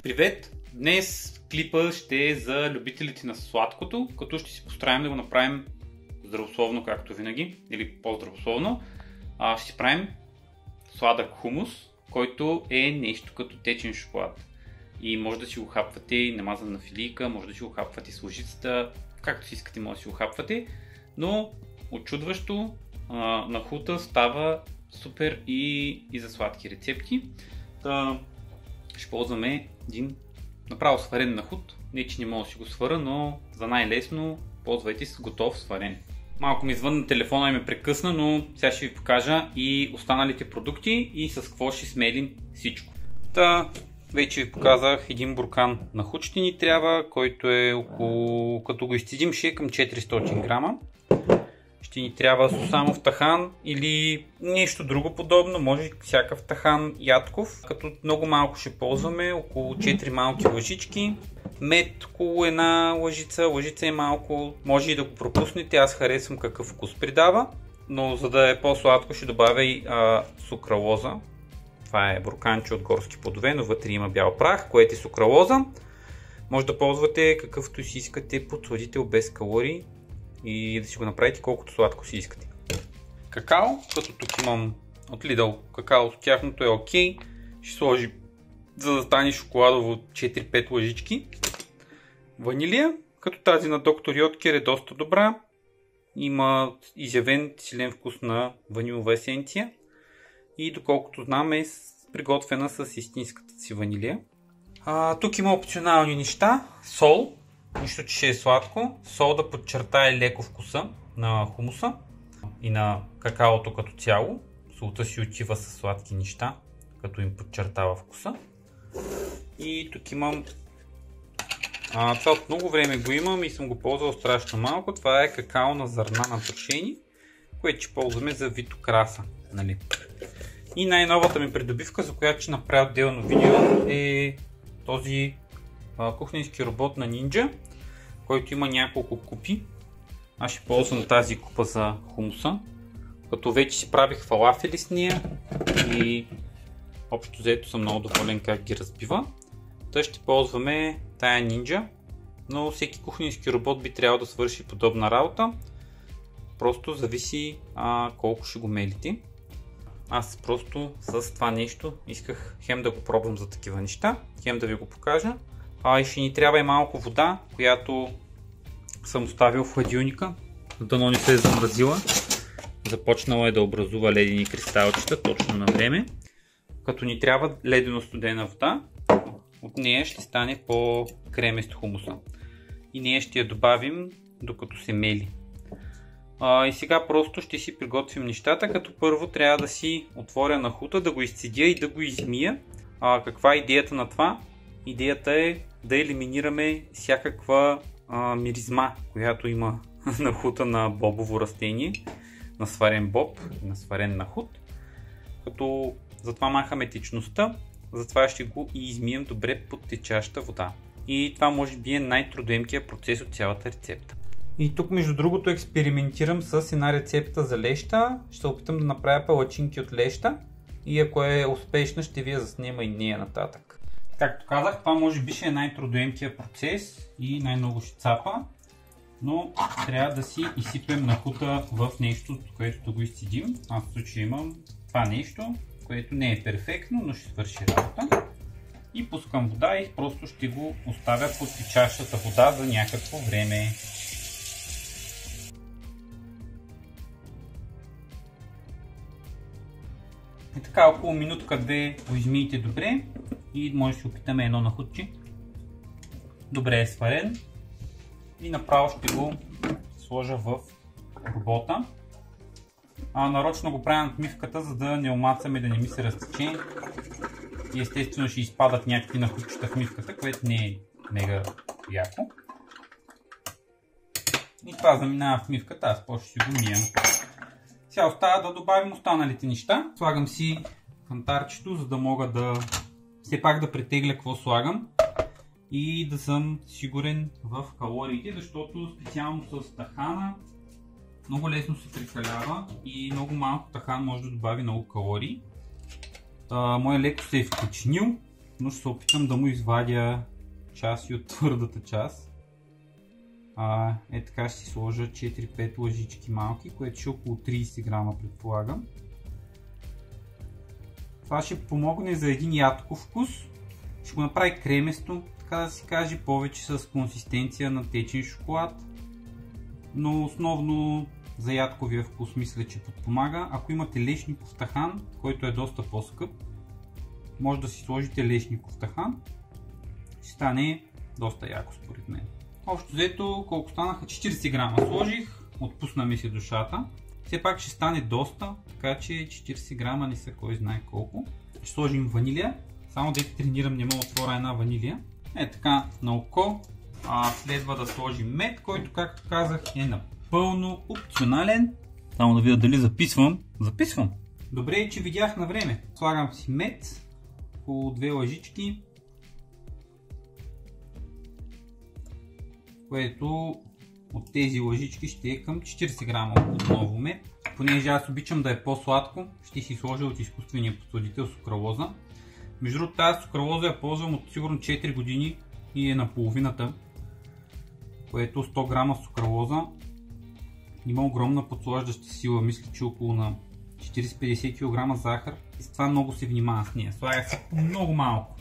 Привет! Днес клипа ще е за любителите на сладкото, като ще си постараем да го направим здравословно, както винаги, или по-здравословно. Ще си правим сладък хумус, който е нещо като течен шоколад. И може да си го хапвате намазан на филийка, може да си го хапвате с лъжицата, както си искате може да си го хапвате, но очудващо на хута става супер и за сладки рецепти. Ще ползваме един направо сварен нахут. Не че не мога да си го свара, но за най-лесно ползвайте с готов сварен. Малко ми извън на телефона и ме прекъсна, но сега ще ви покажа и останалите продукти и с какво ще смелим всичко. Вече ви показах един буркан нахут ще ни трябва, който е около, като го изцедим, ще е към 400 грама. Ще ни трябва сусамов тахан или нещо друго подобно, може всякакъв тахан ядков, като много малко ще ползваме, около 4 малки лъжички, мед около една лъжица, лъжица е малко, може и да го пропуснете, аз харесвам какъв вкус придава, но за да е по-сладко ще добавя и сукралоза. Това е бурканче от горски плодове, но вътре има бял прах, което е сукралоза. Може да ползвате какъвто си искате подсладител без калории и да си го направите колкото сладко си искате. Какао, като тук имам от Lidl какао, тяхното е окей. Ще сложи, за да стане шоколадово, 4-5 лъжички. Ванилия, като тази на Доктор Йоткер е доста добра. Има изявен силен вкус на ванилова есенция. И доколкото знам е приготвена с истинската си ванилия. Тук има опционални неща. Сол, нищо че ще е сладко. Сол да подчертае леко вкуса на хумуса и на какаото като цяло. Солта си отива с сладки неща, като им подчертава вкуса. И тук имам това от много време го имам и съм го ползвал страшно малко. Това е какао на зърна натрошени, което ще ползваме за вид украса. Нали? И най-новата ми придобивка, за която ще направя отделно видео, е този кухненски робот на Ninja, който има няколко купи. Аз ще ползвам тази купа за хумуса, като вече си правих фалафели с нея и общо взето съм много доволен как ги разбива. Той ще ползваме тая Ninja, но всеки кухненски робот би трябвало да свърши подобна работа. Просто зависи колко ще го мелите. Аз просто с това нещо исках хем да го пробвам за такива неща, хем да ви го покажа. И ще ни трябва и малко вода, която съм оставил в хладилника, дано не се е замразила. Започнала е да образува ледени кристалчета точно на време. Като ни трябва ледено студена вода, от нея ще стане по-кремест хумуса. И нея ще я добавим докато се мели. И сега просто ще си приготвим нещата, като първо трябва да си отворя нахута, да го изцедя и да го измия. Каква е идеята на това? Идеята е да елиминираме всякаква миризма, която има нахута на бобово растение, на сварен боб, на сварен нахут. Като затова махаме течността, затова ще го и измием добре под течаща вода. И това може би е най-трудоемкият процес от цялата рецепта. И тук между другото експериментирам с една рецепта за леща. Ще се опитам да направя палачинки от леща и ако е успешна ще ви я заснема и нея нататък. Както казах, това може би ще е най-трудоемкият процес и най-много ще цапа, но трябва да си изсипем нахута в нещо, което да го изцедим. Аз в случай имам това нещо, което не е перфектно, но ще свърши работа. И пускам вода и просто ще го оставя под течащата вода за някакво време. И така около минутка-две го измийте добре и може да си опитаме едно нахутче. Добре е сварен и направо ще го сложа в робота. Нарочно го правя над мивката, за да не омацаме, да не ми се разтече. И естествено ще изпадат някакви нахутчета в мивката, което не е мега яко. И това заминава в мивката, аз после ще го мия. Сега остава да добавим останалите неща. Слагам си кантарчето, за да мога да все пак да претегля какво слагам и да съм сигурен в калориите, защото специално с тахана много лесно се прекалява и много малко тахан може да добави много калории. Моя леко се е втечнил, но ще се опитам да му извадя части от твърдата част. Така ще си сложа 4-5 лъжички малки, което ще е около 30 грама предполагам. Това ще помогне за един ядков вкус. Ще го направи креместо, така да се каже, повече с консистенция на течен шоколад. Но основно за ядковия вкус мисля, че подпомага. Ако имате лешников тахан, който е доста по-скъп, може да си сложите лешников тахан. Ще стане доста яко според мен. Общо взето, колко станаха? 40 грама сложих, отпусна ми се душата. Все пак ще стане доста, така че 40 грама не са кой знае колко. Ще сложим ванилия. Само дете тренирам, не мога да отворя една ванилия. Така, на око. Следва да сложим мед, който, както казах, е напълно опционален. Само да видя дали записвам. Записвам! Добре е, че видях на време. Слагам си мед, около 2 лъжички. Което от тези лъжички ще е към 40 грама отново мед. Понеже аз обичам да е по-сладко, ще си сложа от изкуствения подсладител сукралоза. Между другото, тази сукралоза я ползвам от сигурно 4 години и е на половината, което 100 грама сукралоза има огромна подслаждаща сила, мисля, че около на 40-50 кг захар. И с това много се внимава с нея. Слага се много малко.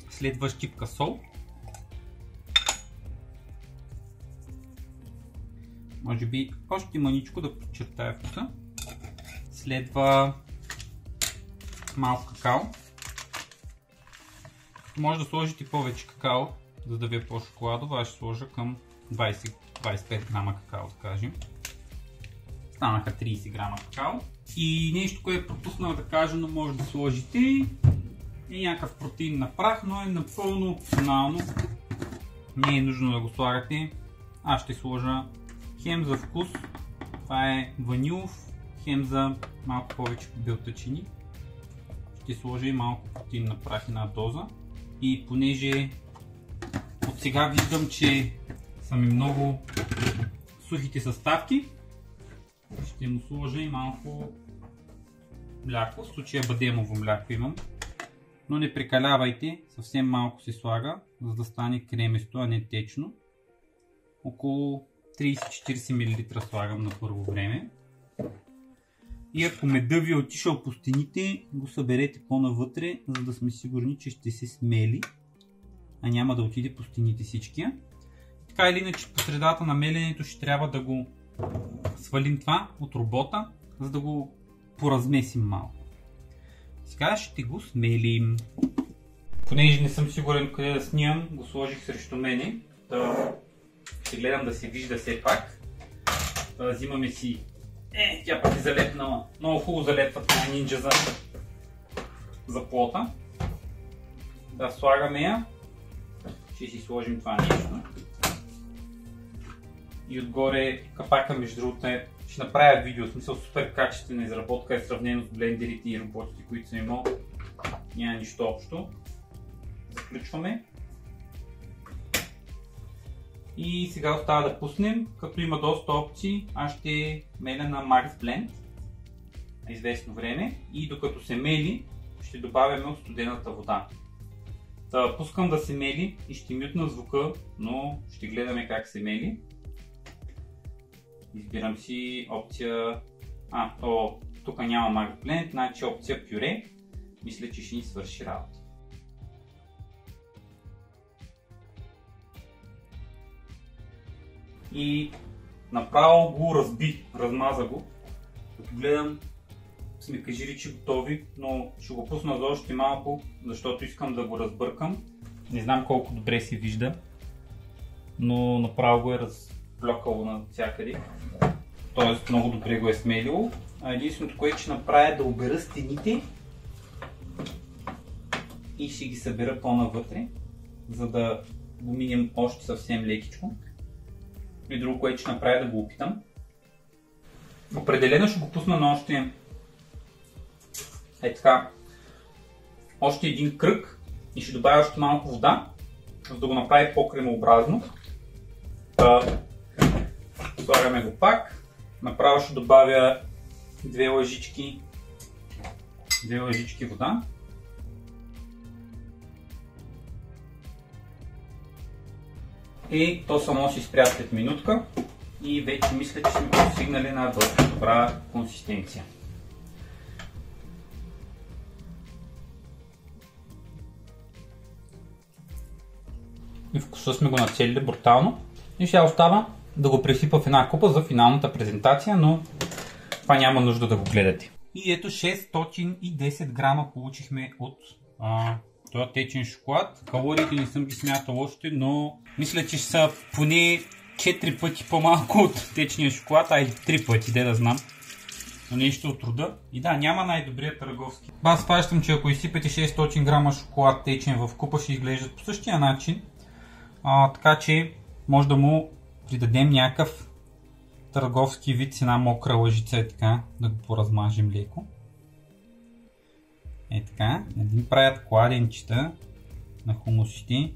Следва щипка сол. Може би още маничко да подчертая вкуса. Следва малко какао. Може да сложите повече какао, за да ви е по-шоколадово. Аз ще сложа към 20-25 грама какао, да кажем. Станаха 30 грама какао. И нещо, което пропуснах да кажа, но може да сложите и някакъв протеин на прах, но е напълно опционално. Не е нужно да го слагате. Аз ще сложа хем за вкус, това е ванилов, хем за малко повече белтъчини. Ще сложа и малко протеин на прах, една доза. И понеже от сега виждам, че са ми много сухите съставки, ще му сложа и малко мляко, в случая бадемово мляко имам. Но не прекалявайте, съвсем малко се слага, за да стане креместо, а не течно. Около 30-40 мл слагам на първо време. И ако меда ви е отишъл по стените, го съберете по-навътре, за да сме сигурни, че ще се смели, а няма да отиде по стените всичкия. Така или иначе, по средата на меленето ще трябва да го свалим това от робота, за да го поразмесим малко. Сега ще го смелим. Понеже не съм сигурен къде да снимам, го сложих срещу мене. Ще гледам да се вижда все пак. Взимаме си... тя пък е залепнала. Много хубаво залепва тази нинджа за плота. Да, слагаме я. Ще си сложим това нещо. И отгоре капака, между другото, ще направя видео, в смисъл супер качествена изработка, е сравнено с блендерите и роботите, които съм имал. Няма нищо общо. Заключваме. И сега остава да пуснем, като има доста опции. Аз ще меля на Max Blend известно време и докато се мели, ще добавяме от студената вода. Пускам да се мели и ще мютна звука, но ще гледаме как се мели. Избирам си опция... тук няма Max Blend, значи опция пюре. Мисля, че ще ни свърши работа. И направо го размаза го. Като гледам, сме кажили, че готови, но ще го пусна за още малко, защото искам да го разбъркам. Не знам колко добре се вижда, но направо го е разплюкало навсякъде. Тоест много добре го е смелило. Единственото, което ще направя е да обера стените и ще ги събера по-навътре, за да го минем още съвсем лекичко. И друго, което ще направя, да го опитам. Определено ще го пусна на още още един кръг и ще добавя още малко вода, за да го направи по-кремообразно. Слагаме го пак. Направо ще добавя 2 лъжички вода. И то само си спря след минутка и вече мисля, че сме постигнали на доста добра консистенция. И вкуса сме го нацелили брутално. И сега остава да го пресипа в една купа за финалната презентация, но това няма нужда да го гледате. И ето 610 грама получихме от този течен шоколад. Калориите не съм ги смятал още, но мисля, че са поне 4 пъти по-малко от течния шоколад, или 3 пъти, де да знам. Но нещо от труда. И да, няма най-добрият търговски. Аз фащам, че ако изсипете 600 грама шоколад течен в купа, ще изглеждат по същия начин. Така че може да му придадем някакъв търговски вид с една мокра лъжица, е така, да го поразмажем леко. Е така, един правят кладенчета на хумусите,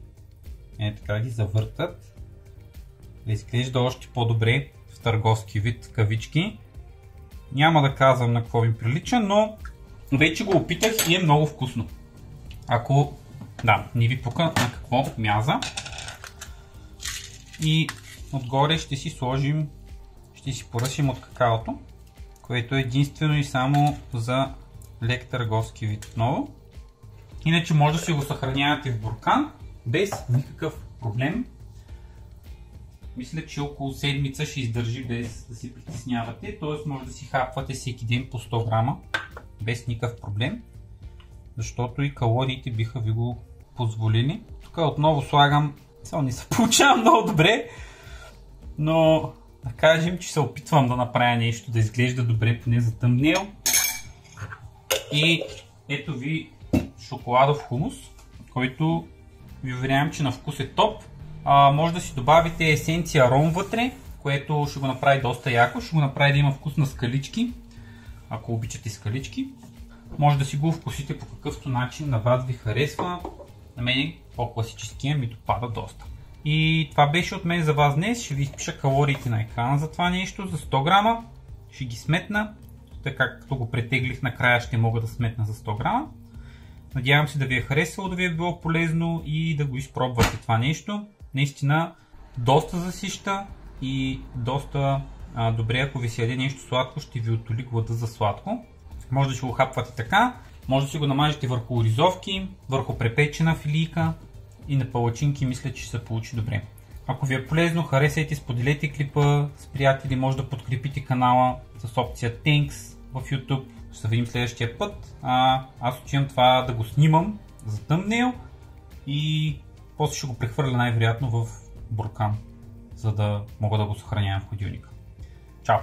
е така ги завъртат, да изглежда още по-добре в търговски вид, кавички. Няма да казвам на какво им прилича, но вече го опитах и е много вкусно. Ако не ви пука на какво мяза. И отгоре ще си сложим, ще си поръсим от какаото, което е единствено и само за лек търговски вид отново. Иначе може да си го съхранявате в буркан без никакъв проблем. Мисля, че около седмица ще издържи без да си притеснявате, т.е. може да си хапвате всеки ден по 100 грама без никакъв проблем, защото и калориите биха ви го позволили. Тук отново слагам, сега не се получава много добре, но да кажем, че се опитвам да направя нещо да изглежда добре, поне за тъмнел. И ето ви шоколадов хумус, който ви уверявам, че на вкус е топ. Може да си добавите есенция ром вътре, което ще го направи доста яко. Ще го направи да има вкус на скалички, ако обичате скалички. Може да си го вкусите по какъвто начин на вас ви харесва. На мен по-класическия ми допада доста. И това беше от мен за вас днес. Ще ви изпиша калориите на екрана за това нещо. За 100 грама ще ги сметна. Така като го претеглих накрая, ще мога да сметна за 100 грама. Надявам се да ви е харесало, да ви е било полезно и да го изпробвате това нещо. Наистина доста засища и доста добре, ако ви се яде нещо сладко, ще ви отоли глада за сладко. Може да си го хапвате така, може да си го намажете върху оризовки, върху препечена филийка и на палачинки. Мисля, че ще се получи добре. Ако ви е полезно, харесайте, споделете клипа с приятели, може да подкрепите канала с опция Thanks в YouTube. Ще се видим следващия път. Аз отивам това да го снимам за тъмнейл и после ще го прехвърля най-вероятно в буркан, за да мога да го съхранявам в хладилника. Чао!